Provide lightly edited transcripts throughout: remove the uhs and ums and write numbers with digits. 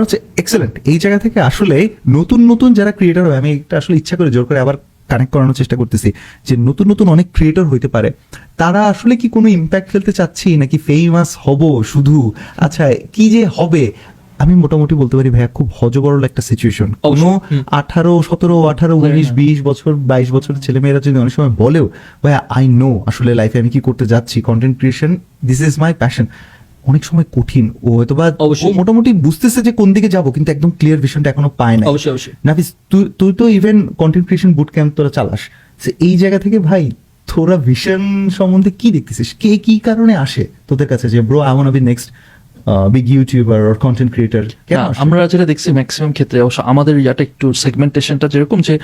হচ্ছে এক্সেলেন্ট। এই জায়গা থেকে আসলে নতুন নতুন যারা ক্রিয়েটর হয়, আমি এটা আসলে ইচ্ছা করে জোর করে আবার কানেক্ট করানোর চেষ্টা করতেছি যে নতুন নতুন অনেক ক্রিয়েটর হইতে পারে, তারা আসলে কি কোনো ইম্প্যাক্ট ফেলতে চাচ্ছি নাকি ফেমাস হব শুধু, আচ্ছা কি যে হবে। আমি মোটামুটি বলতে পারি ভাইয়া খুব হজবরল একটা সিচুয়েশন। কোনো 18, 17, 18, 19, 20 বছর 22 বছরের ছেলেমেয়েরা যদি অনেক সময় বলেও ভাইয়া আই নো আসলে লাইফে আমি কি করতে যাচ্ছি, content creation this is my passion, অনেক সময় কঠিন। ও হয়তো বা মোটামুটি বুঝতেছে যে কোন দিকে যাবো, কিন্তু একদম ক্লিয়ার ভিশনটা এখনো পায় না। নাফিস তুই তো even content creation boot camp তোরা চালাস, এই জায়গা থেকে ভাই তোরা ভিশন সম্বন্ধে কি দেখতেছিস? কে কি কারণে আসে তোদের কাছে যে bro I want to be next big YouTuber or content creator? আমরা যেটা দেখছি ম্যাক্সিমাম ক্ষেত্রে অবশ্য আমাদের ইয়াটা একটু সেগমেন্টেশনটা যেরকম যে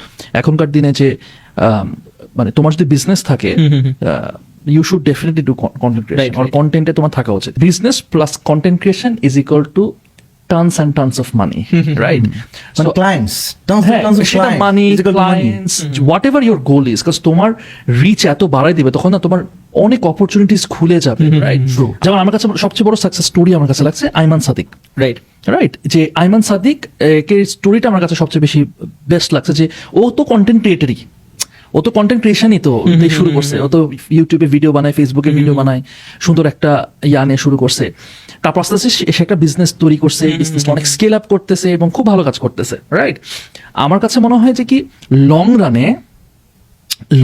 এখনকার দিনে যে মানে তোমার যদি বিজনেস থাকে you should definitely do content creation or content তোমার থাকা উচিত। business plus content creation is equal to tons and tons of money, right? So clients, tons of clients, money, clients, whatever your goal is, because তোমার rich এত বাড়াই দিবে তখন না তোমার অনেক অপরচুনিটিস খুলে যাবে, রাইট? যেমন আমার কাছে সবচেয়ে বড় সাকসেস স্টোরি আমার কাছে লাগছে আইমান সাদিক, রাইট? যে আইমান সাদিক কে স্টোরিটা আমার কাছে সবচেয়ে বেশি বেস্ট লাগছে যে ও তো কন্টেন্ট ক্রিয়েটরই, ও তো কন্টেন্ট ক্রিয়েশনই তো শুরু করছে, ও তো ইউটিউবে ভিডিও বানায়, ফেসবুকে ভিডিও বানায়, সুন্দর একটা নিয়ে শুরু করছে। তারপর আস্তে আস্তে সে একটা বিজনেস তৈরি করছে, বিজনেস অনেক স্কেল আপ করতেছে এবং খুব ভালো কাজ করতেছে, রাইট? আমার কাছে মনে হয় যে কি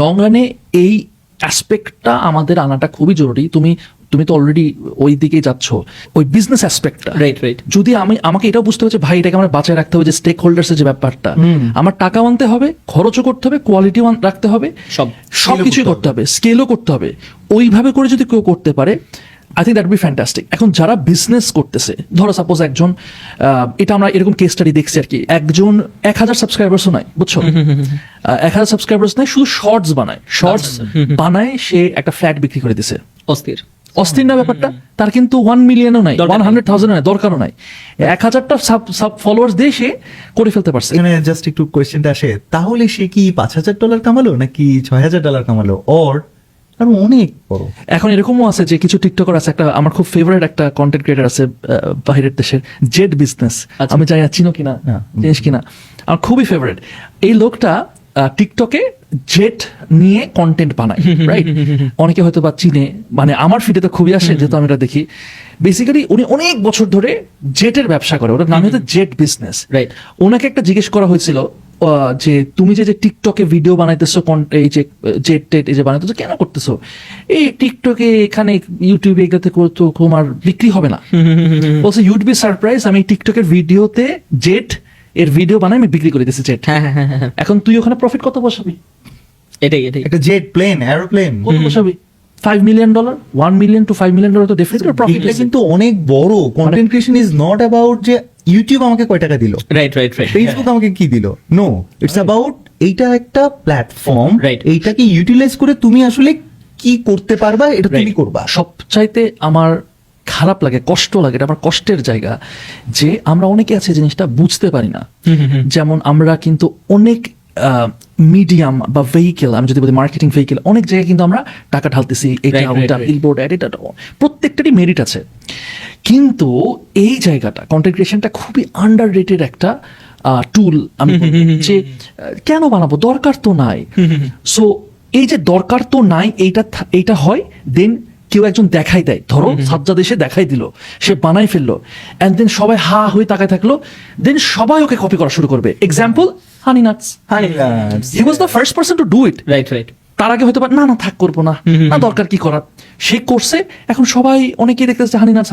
লং রানে এই অ্যাসপেক্টটা আমাদের আনাটা খুবই জরুরি। তুমি তো অলরেডি ওই দিকে যাচ্ছ, ওই বিজনেস অ্যাসপেক্টটা, রাইট? যদি আমাকে এটাও বুঝতে হবে যে ভাই এটাকে আমার বাঁচায় রাখতে হবে, যে স্টেক হোল্ডার্সের যে ব্যাপারটা, আমার টাকা আনতে হবে, খরচও করতে হবে, কোয়ালিটি রাখতে হবে, সবকিছুই করতে হবে, স্কেলও করতে হবে। ওইভাবে করে যদি কেউ করতে পারে I think that B fantastic. এখন যারা বিজনেস করতেছে, ধরো সাপোজ একজন, এটা আমরা এরকম কেস স্টাডি দেখছি আর কি, একজন 1000 সাবস্ক্রাইবার্সও নাই, বুঝছো? 1000 সাবস্ক্রাইবার্স নাই, শুধু শর্টস বানায়, সে একটা ফ্ল্যাট বিক্রি করে দিছে। অস্থির না ব্যাপারটা? তার কিন্তু 1 মিলিয়নও নাই, 100,000 নাই, দরকারও নাই, 1000টা সাব ফলোয়ার্স দিয়ে সে করে ফেলতে পারছে। এখানে জাস্ট একটু কোয়েশ্চেনটা আসে, তাহলে সে কি $5,000 কামালো নাকি $6,000 কামালো, অর অনেক বড়? এখন এরকমও আছে যে কিছু টিকটকার আছে, একটা আমার খুব ফেভারিট একটা কন্টেন্ট ক্রিয়েটর আছে বাইরের দেশের, জেড বিজনেস, আমি জানি না চিনো কিনা, জিনিস কিনা, আমার খুবই ফেভারিট। এই লোকটা টিকটকে জেট নিয়ে কন্টেন্ট বানায়, রাইট? অনেকে হয়তো বা চিনে, মানে আমার ফিডে তো খুবই আসে যেহেতু আমি এটা দেখি। বেসিক্যালি উনি অনেক বছর ধরে জেটের ব্যবসা করে, ওটার নাম হচ্ছে জেট বিজনেস, রাইট? ওনাকে একটা জিজ্ঞেস করা হয়েছিল যে তুমি যে টিকটকে ভিডিও বানাইতেছো, এই যে জেট টেট এই যে বানাইতেছো, কেন করতেছো? এই টিকটকে এখানে ইউটিউবে এগুলোতে তো তোমার বিক্রি হবে না। বলছে ইউড বি সারপ্রাইজ, আমি টিকটকের ভিডিওতে জেট এর ভিডিও বানাই, আমি বিক্রি করে দিয়েছি জেট। এখন তুই ওখানে প্রফিট কত বসাবি? এটাই একটা জেট প্লেন, এরোপ্লেন কত বসাবি? $5 million, $1 million to $5 million তো ডেফিনেটলি প্রফিট। এটা কিন্তু অনেক বড়। Content creation is not about যে ইউটিউব আমাকে কয় টাকা দিল, রাইট, ফেসবুক আমাকে কি দিল, নো, ইটস অ্যাবাউট এইটা একটা প্ল্যাটফর্ম, এইটাকে ইউটিলাইজ করে তুমি আসলে কি করতে পারবা, এটা তুমি করবা। সবচাইতে আমার খারাপ লাগে, কষ্ট লাগে, এটা আমার কষ্টের জায়গা যে আমরা অনেকে আছে জিনিসটা বুঝতে পারি না। যেমন আমরা কিন্তু অনেক মিডিয়াম বা ভেহিকেল, আমি যদি বলি মার্কেটিং ভেহিকেল, অনেক জায়গায় কিন্তু আমরা টাকা ঢালতেছি, এটা বিলবোর্ড অ্যাড, এটা প্রত্যেকটারই মেরিট আছে। কিন্তু এই জায়গাটা কন্টেন্ট ক্রিয়েশনটা খুবই আন্ডাররেটেড একটা টুল। আমি যে কেন বানাবো, দরকার তো নাই। সো এই যে দরকার তো নাই, এইটা হয় দেন কেউ একজন দেখাই দেয়, ধরো সাজ্জাদ এসে দেখাই দিল, সে বানাই ফেললো, এন্ড দেন সবাই হা হয়ে তাকায় থাকলো, দেন সবাই ওকে কপি করা শুরু করবে। Example honey nuts, he was the first person to do it, right? তার আগে হয়তো না থাক করবো না, দরকার কি করার, সে করছে। এখন সবাই অনেকেই দেখতেছে honey nuts,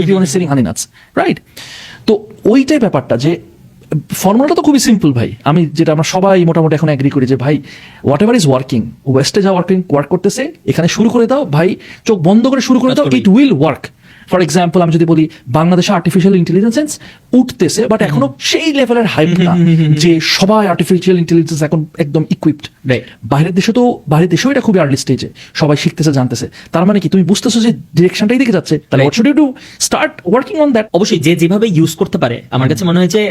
everyone is selling honey nuts, right? তো ওইটাই ব্যাপারটা যে ফর্মুলাটা তো খুবই সিম্পল ভাই। যেটা আমরা সবাই মোটামুটি এখন এগ্রি করি যে ভাই হোয়াট এভার ইজ ওয়ার্কিং, ওয়েস্টে যা ওয়ার্ক করতেছে এখানে শুরু করে দাও ভাই, চোখ বন্ধ করে শুরু করে দাও, it will work. For example আমি যদি বলি বাংলাদেশে আর্টিফিশিয়াল ইন্টেলিজেন্স উঠতেছে, বাট এখনো সেই লেভেলের হাইপ না যে সবাই আর্টিফিশিয়াল ইন্টেলিজেন্স এখন একদম ইকুইপড। বাইরের দেশেও এটা খুবই আর্লি স্টেজে, সবাই শিখতেছে, জানতেছে। তার মানে কি তুমি বুঝতেছো যে ডিরেকশনটাই দিকে যাচ্ছে, তাহলে what should you do? Start working on that. অবশ্যই যে যেভাবে ইউজ করতে পারে, আমার কাছে মনে হয় যে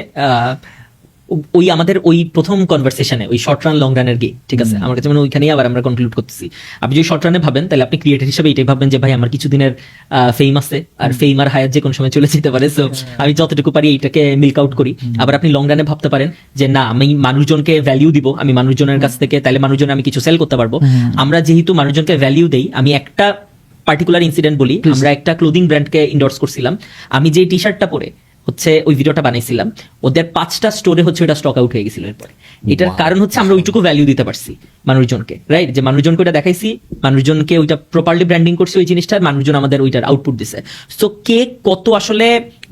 ওই আমাদের ওই প্রথম কনভারসেশনে ওই শর্ট রান লং রানের গেম, ঠিক আছে, আমার কাছে মানে ওইখানেই আবার আমরা কনক্লুড করতেছি। আপনি যদি শর্ট রানে ভাবেন তাহলে আপনি ক্রিয়েটর হিসেবে এটাই ভাববেন যে ভাই আমার কিছু দিনের ফেম আছে, আর ফেম আর হায়ার যে কোনো সময় চলে যেতে পারে, সো আমি যতটুকু পারি এইটাকে মিল্ক আউট করি। আবার আপনি লং রানে ভাবতে পারেন যে না, আমি মানুষজনকে ভ্যালিউ দিব, আমি মানুষজনের কাছ থেকে তাহলে মানুষজন আমি কিছু সেল করতে পারবো। আমরা যেহেতু মানুষজনকে ভ্যালিউ দেই, আমি একটা পার্টিকুলার ইনসিডেন্ট বলি, আমরা একটা ক্লোদিং ব্র্যান্ডকে ইন্ডোর্স করছিলাম, আমি যে টি শার্টটা পরে হচ্ছে ওই ভিডিওটা বানাইছিলাম, ওদের 5টা স্টোরে হচ্ছে ওটা স্টক আউট হয়ে গেছিল এরপরে। এটার কারণ হচ্ছে আমরা ওইটুকু ভ্যালিউ দিতে পারছি মানুষজনকে, রাইট, যে মানুষজনকে ওটা দেখাইছি, মানুষজনকে ওইটা প্রপারলি ব্র্যান্ডিং করছি ওই জিনিসটা, মানুষজন আমাদের ওইটার আউটপুট দিছে। সো কে কত আসলে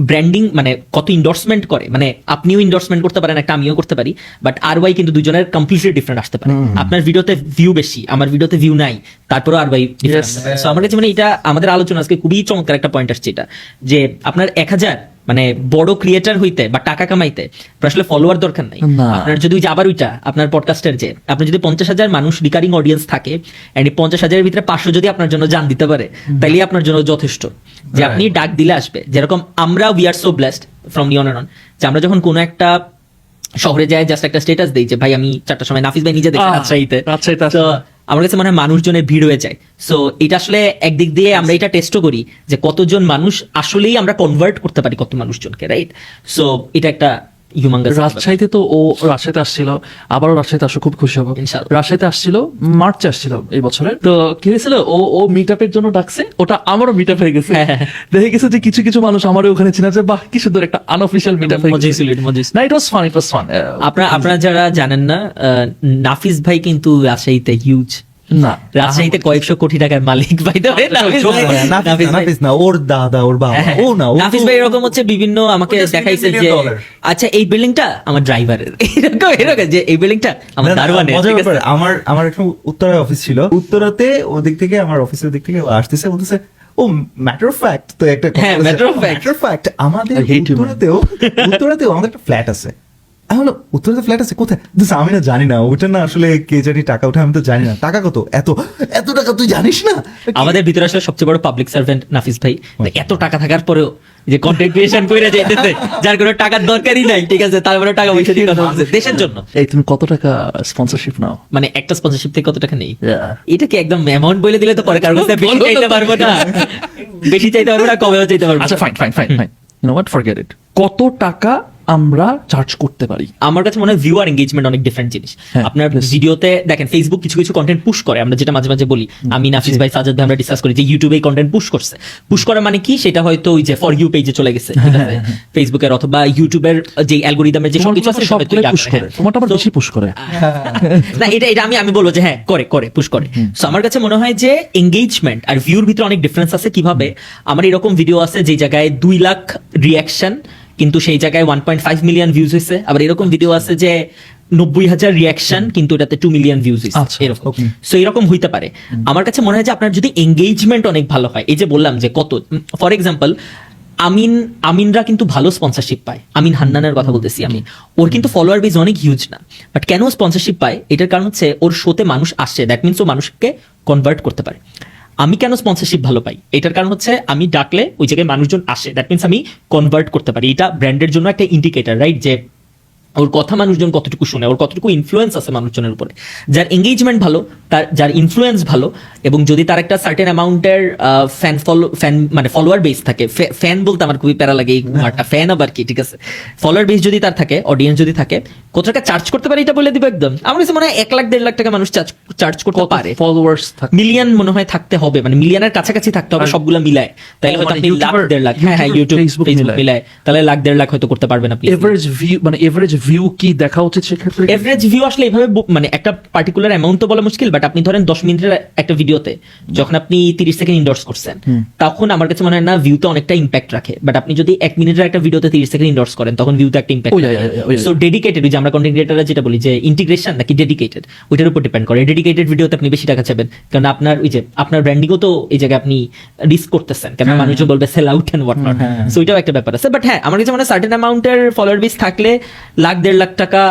ব্র্যান্ডিং মানে কত ইন্ডোর্সমেন্ট করে, মানে আপনিও ইন্ডোর্সমেন্ট করতে পারেন একটা, আমিও করতে পারি, বাট ROI কিন্তু দুজনের কমপ্লিটলি ডিফারেন্ট আসতে পারে। আপনার ভিডিওতে ভিউ বেশি, আমার ভিডিওতে ভিউ নাই, তারপরে ROI ডিফারেন্ট। সো আমার কাছে মানে এটা আমাদের আলোচনা আজকে খুবই চমৎকার একটা পয়েন্ট আসছে, এটা যে আপনার 1000 মানে বড় ক্রিয়েটার হইতে বা টাকা কামাইতে আসলে ফলোয়ার দরকার নাই। না। আপনার যদি ওই যে আবার ওইটা আপনার পডকাস্টের যে আপনার যদি 50,000 মানুষ রিকারিং অডিয়েন্স থাকে, এন্ড 50,000 ভিতরে 500 যদি আপনার জন্য জান দিতে পারে, তাইলে আপনার জন্য যথেষ্ট, যে আপনি ডাক দিলে আসবে। যেরকম আমরা we are so blessed from neon on, যে আমরা যখন কোনো একটা শহরে যাই, জাস্ট একটা স্টেটাস দেই যে ভাই আমি 4টার সময় নাফিস ভাই নিজে দেখি রাজশাহীতে, তো আমার কাছে মনে হয় মানুষজনের ভিড় হয়ে যায়। সো এটা আসলে একদিক দিয়ে আমরা এটা টেস্টও করি যে কতজন মানুষ আসলেই আমরা কনভার্ট করতে পারি, কত মানুষজনকে, রাইট। সো এটা একটা হিউম্যাঙ্গাস। রাজশাহীতে তো ও রাজশাহীতে আসছিল, আবারও রাজশাহীতে আসলে খুব খুশি হবো। ইনশাআল্লাহ। রাজশাহীতে আসছিল, মার্চে আসছিল এই বছরের, তো কি হয়েছিল, ও মিট আপের জন্য ডাকছে, ওটা আমারও মিট আপ হয়ে গেছে। দেখে গেছে যে কিছু কিছু মানুষ আমারও ওখানে চিনা, যে বাহ কি সুন্দর একটা আনঅফিশিয়াল মিট আপ হয়ে গেছে। না, ইট ওয়াজ ফান, ইট ওয়াজ ফান। আপনারা যারা জানেন না, নাফিস ভাই কিন্তু রাজশাহীতে হিউজ, না, রাজশাহীতে কয়েকশো কোটি টাকার মালিক ভাই। নাফিস না, ওর দাদা, ওর বাবা, ও না, ও নাফিস তো- ভাই এরকম হচ্ছে বিভিন্ন আমাকে ওটা দেখাইছে $3 যে million আচ্ছা এই বিল্ডিংটা আমার ড্রাইভারের, এরকম যে এই বিল্ডিংটা আমার না, না, দারোয়ানের, মজার ঠিক আছে? ব্যাপার, আমার একটা উত্তরায় অফিস ছিল, উত্তরাতে ওদিক থেকে আমার অফিসের দিক থেকে আসতেছে, বলতেছে ও ম্যাটার অফ ফ্যাক্ট, তো একটা হ্যাঁ, matter of fact. Matter of fact আমাদের I hate you, man. উত্তরাতেও আমাদের একটা ফ্ল্যাট আছে। আমি বললাম উত্তরাতে ফ্ল্যাট আছে কোথায়? আমি না জানি না, ওটা না আসলে কে জানি টাকা ওঠে, আমি তো জানি না টাকা কত, এত টাকা তুই জানিস না? আমাদের ভিতরে আসলে সবচেয়ে বড় পাবলিক সার্ভেন্ট নাফিস ভাই, তো এত টাকা থাকার পরেও যে কন্টেন্ট ক্রিয়েশন করে যাইতেছে, যার কোনো টাকার দরকারই নাই, ঠিক আছে, তারপরে টাকা পয়সা দিয়ে কথা বলছে দেশের জন্য। এই তুমি কত টাকা স্পন্সরশিপ নাও? মানে একটা স্পন্সরশিপ থেকে কত টাকা নেই, Yeah. এটা কি একদম অ্যামাউন্ট বলে দিলে তো পরে কারো কাছে বেশি চাইতে পারবো না, বেশি চাইতে পারবো না, কমেও চাইতে পারবো আচ্ছা না। Fine fine fine fine, you know what, forget it. কত টাকা আমরা চার্জ করতে পারি? আমার কাছে মনে হয় ভিউ আর এঙ্গেজমেন্ট অনেক ডিফারেন্ট জিনিস। হ্যাঁ, আপনার please. ভিডিওতে দেখেন ফেসবুক কিছু কিছু কন্টেন্ট পুশ করে, আমরা যেটা মাঝে মাঝে বলি, আমি নাফিস ভাই সাজাদ ভাই আমরা ডিসকাস করি যে ইউটিউবে কন্টেন্ট পুশ করছে। পুশ করা মানে কি, সেটা হয়তো ওই যে ফর ইউ পেজে চলে গেছে, ঠিক আছে, ফেসবুকের অথবা ইউটিউবের যে অ্যালগোরিদমের যে সবকিছু আছে সবগুলো পুশ করে, তোমারটা আবার বেশি পুশ করে। না এটা আমি বলবো যে হ্যাঁ করে পুশ করে। সো আমার কাছে মনে হয় যে এঙ্গেজমেন্ট আর ভিউর ভিতরে অনেক ডিফারেন্স আছে। কিভাবে আমার এরকম ভিডিও আছে যে জায়গায় 2 লাখ রিয়াকশন কিন্তু সেই জায়গায় 1.5 মিলিয়ন ভিউজ হয়েছে, আবার এরকম ভিডিও আছে যে 90,000 রিয়াকশন কিন্তু এটাতে 2 মিলিয়ন ভিউজ হয়েছে, আচ্ছা, এরকম। সো এরকম হইতে পারে। আমার কাছে মনে হয় যে আপনার যদি এঙ্গেজমেন্ট অনেক ভালো হয়, এই যে বললাম যে কত, ফর এক্সাম্পল আমিনরা কিন্তু ভালো স্পন্সরশিপ পায়, আমিন হান্নানের কথা বলতেছি আমি, ওর কিন্তু ফলোয়ার বেজ অনেক হিউজ না, বাট কেন স্পন্সরশিপ পায় এটার কারণ হচ্ছে ওর শোতে মানুষ আসছে, দ্যাট মিনস ও মানুষকে কনভার্ট করতে পারে। আমি কেন স্পন্সরশিপ ভালো পাই, এটার কারণ হচ্ছে আমি ডাকলে ওই জায়গায় মানুষজন আসে, দ্যাট মিনস আমি কনভার্ট করতে পারি। এটা ব্র্যান্ডের জন্য একটা ইন্ডিকেটর, রাইট, যে ওর কথা মানুষজন কতটুকু শুনে, ওর কতটুকু ইনফ্লুয়েন্স আছে মানুষজনের উপরে। যার এঙ্গেজমেন্ট ভালো, যার ইনফ্লুয়েন্স ভালো, এবং যদি তার একটা সার্টেন অ্যামাউন্টের ফ্যান মানে ফলোয়ার বেস থাকে, ফ্যান বলতে আমার খুবই প্যারা লাগে এই ওয়ার্ডটা, ফ্যান আবার কি, ঠিক আছে, ফলোয়ার বেস যদি তার থাকে, অডিয়েন্স যদি থাকে, কত টাকা চার্জ করতে পারে এটা বলে দিব একদম। আমার কাছে মনে হয় 1 লাখ 1.5 লাখ টাকা মানুষ চার্জ করতে পারে। ফলোয়ার্স থাকে মিলিয়ন মনে হয় থাকতে হবে, মানে মিলিয়নের কাছাকাছি থাকতে হবে সবগুলো মিলায়, তাইলে হয়তো আপনি লাখ 1.5 লাখ, হ্যাঁ ইউটিউব Facebook ফেসবুক মিলায়, তাহলে লাখ 1.5 লাখ হয়তো করতে পারবেন আপনি। এভারেজ ভিউ, মানে এভারেজ ভিউ কি দেখা উচিত সেক্ষেত্রে? এভারেজ ভিউ আসলে এভাবে মানে একটা পার্টিকুলার অ্যামাউন্ট তো বলা মুশকিল, বাট আপনি ধরেন 10 মিনিটের একটা ভিডিওতে যখন আপনি 30 সেকেন্ড ইন্ডোর্স করছেন, তখন আমার কাছে মনে হয় না ভিউতে অনেকটা ইম্প্যাক্ট রাখে। বাট আপনি যদি 1 মিনিটের একটা ভিডিওতে 30 সেকেন্ড ইন্ডোর্স করেন, তখন ভিউতে একটা ইম্প্যাক্ট Oh, yeah, রাখে। yeah, yeah, yeah. So dedicated, যে আমরা কন্টেন্ট ক্রিয়েটররা যেটা বলি যে ইন্টিগ্রেশন নাকি ডেডিকেটেড, ওইটার উপর ডিপেন্ড করে। ডেডিকেটেড ভিডিওতে আপনি বেশি টাকা চাবেন, কারণ আপনার ওই যে আপনার ব্র্যান্ডিংও তো এই জায়গায় আপনি রিস্ক করতেছেন, কারণ মানুষজন বলবে sell out and what not. So ওইটাও একটা ব্যাপার আছে। বাট হ্যাঁ, আমার কাছে মনে হয় সার্টেন অ্যামাউন্টের ফলোয়ার বেস থাকলে 1.5 লাখ 1.5 লাখ টাকা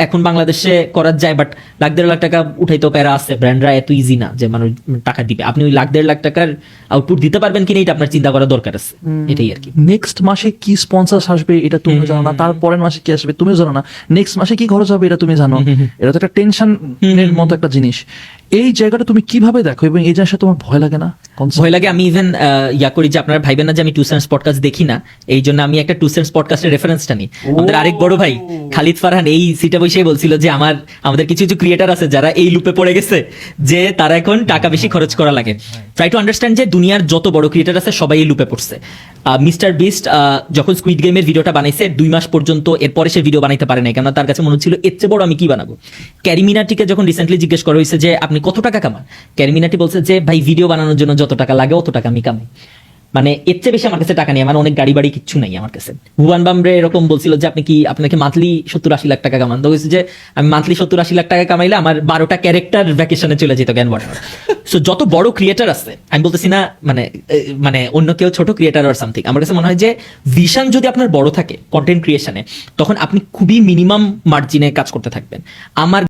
এখন বাংলাদেশে করা যায়, বাট লাখ 1.5 লাখ টাকা উঠাইতেও প্যারা আছে, ব্র্যান্ডরা এত ইজি না যে মানুষ টাকা দিবে। আপনি ওই লাখ 1.5 লাখ টাকার আউটপুট দিতে পারবেন কিনা এটা আপনার চিন্তা করা দরকার আছে, এটাই আর কি। নেক্সট মাসে কি স্পন্সর আসবে এটা তুমিও জানো না, তারপরের মাসে কি আসবে তুমিও জানো না, নেক্সট মাসে কি খরচ হবে এটা তুমি জানো, এটা তো একটা টেনশনের মতো একটা জিনিস। এই জায়গাটা তুমি কিভাবে দেখো এবং এই জিনিসটা তোমার ভয় লাগে না? ভয় লাগে। আমি ইভেন করি যে আপনারা ভাইবেন না যে আমি টু সেন্স পডকাস্ট দেখি না, এই জন্য আমি একটা টু সেন্স পডকাস্টের রেফারেন্সটা নিই। আমাদের আরেক বড় ভাই খালিদ ফারহান এই সিটে বসে বলছিল যে আমাদের কিছু কিছু ক্রিয়েটার আছে যারা এই লুপে পড়ে গেছে যে তারা এখন টাকা বেশি খরচ করা লাগে। ট্রাই টু আন্ডারস্ট্যান্ড যে দুনিয়ার যত বড় ক্রিয়েটার আছে সবাই এই লুপে পড়ছে। মিস্টার বিস্ট যখন স্কুইড গেমের ভিডিওটা বানাইছে 2 মাস পর্যন্ত এরপরে সে ভিডিও বানাইতে পারে না, কেননা তার কাছে মনে হচ্ছিল এর চেয়ে বড় আমি কি বানাবো। ক্যারিমিনাটিকে যখন রিসেন্টলি জিজ্ঞেস করা হয়েছে যে আপনি কত টাকা কামান, ক্যারিমিনাটি বলছে যে ভাই ভিডিও বানানোর জন্য যত টাকা লাগে অত টাকা আমি কামাই, মানে এর চেয়ে বেশি আমার কাছে টাকা নেই, মানে অনেক গাড়ি বাড়ি কিচ্ছু নাই আমার কাছে। ভুবান বামরে এরকম বলছিল যে আপনাকে মান্থলি 70-80 লাখ টাকা কামান, তো বলছে যে আমি মান্থলি 70-80 লাখ টাকা কামাইলে আমার 12টা ক্যারেক্টার ভ্যাকেশনে চলে যেত জ্ঞান বাড়ানোর। সো যত বড় ক্রিয়েটার আছে, আমি বলতেছি না মানে অন্য কেউ ছোট ক্রিয়েটার আর সামথিং, আমার কাছে মনে হয় যে ভিশন যদি আপনার বড় থাকে কন্টেন্ট ক্রিয়েশনে, তখন আপনি খুবই মিনিমাম মার্জিনে কাজ করতে থাকবেন। আমার